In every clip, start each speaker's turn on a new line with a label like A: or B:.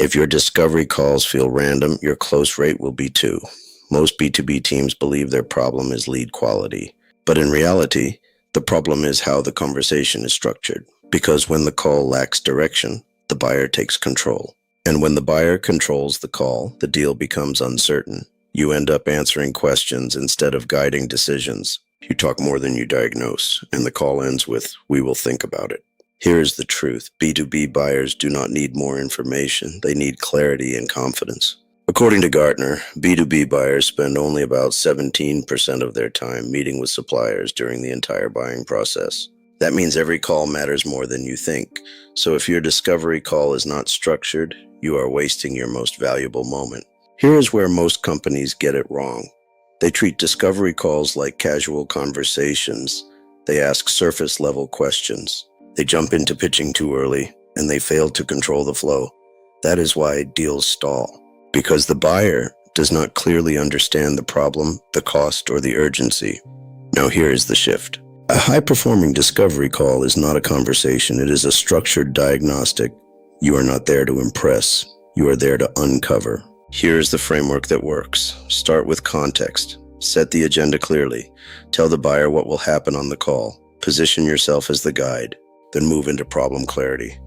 A: If your discovery calls feel random, your close rate will be too. Most B2B teams believe their problem is lead quality. But in reality, the problem is how the conversation is structured. Because when the call lacks direction, the buyer takes control. And when the buyer controls the call, the deal becomes uncertain. You end up answering questions instead of guiding decisions. You talk more than you diagnose, and the call ends with, "We will think about it." Here is the truth. B2B buyers do not need more information. They need clarity and confidence. According to Gartner, B2B buyers spend only about 17% of their time meeting with suppliers during the entire buying process. That means every call matters more than you think. So if your discovery call is not structured, you are wasting your most valuable moment. Here is where most companies get it wrong. They treat discovery calls like casual conversations. They ask surface-level questions. They jump into pitching too early, and they fail to control the flow. That is why deals stall. Because the buyer does not clearly understand the problem, the cost, or the urgency. Now here is the shift. A high-performing discovery call is not a conversation. It is a structured diagnostic. You are not there to impress. You are there to uncover. Here is the framework that works. Start with context. Set the agenda clearly. Tell the buyer what will happen on the call. Position yourself as the guide. Then move into problem clarity.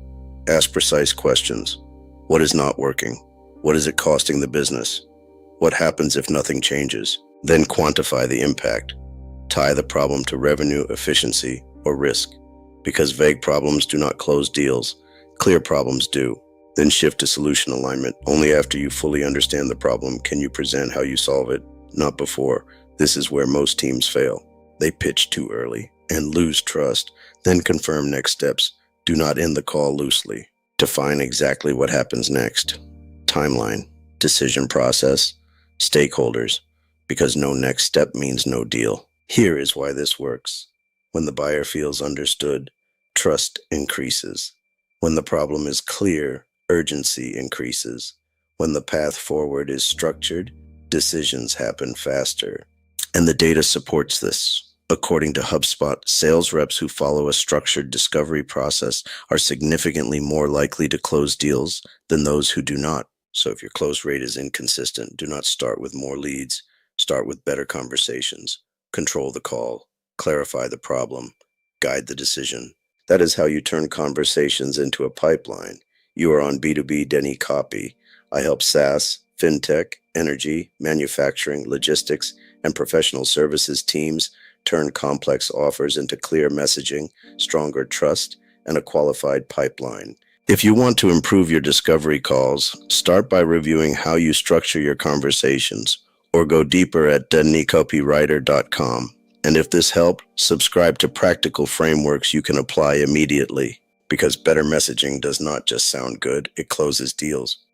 A: Ask precise questions. What is not working? What is it costing the business? What happens if nothing changes? Then quantify the impact. Tie the problem to revenue, efficiency, or risk. Because vague problems do not close deals, clear problems do. Then shift to solution alignment. Only after you fully understand the problem can you present how you solve it, not before. This is where most teams fail. They pitch too early and lose trust, then confirm next steps. Do not end the call loosely. Define exactly what happens next. Timeline, decision process, stakeholders, because no next step means no deal. Here is why this works. When the buyer feels understood, trust increases. When the problem is clear, urgency increases. When the path forward is structured, decisions happen faster. And the data supports this. According to HubSpot, sales reps who follow a structured discovery process are significantly more likely to close deals than those who do not. So if your close rate is inconsistent, do not start with more leads. Start with better conversations. Control the call. Clarify the problem. Guide the decision. That is how you turn conversations into a pipeline. You are on B2B Deni Copy. I help SaaS, FinTech, energy, manufacturing, logistics, and professional services teams turn complex offers into clear messaging, stronger trust, and a qualified pipeline. If you want to improve your discovery calls, start by reviewing how you structure your conversations, or go deeper at denicopywriter.com. And if this helped, subscribe to practical frameworks you can apply immediately, because better messaging does not just sound good, it closes deals.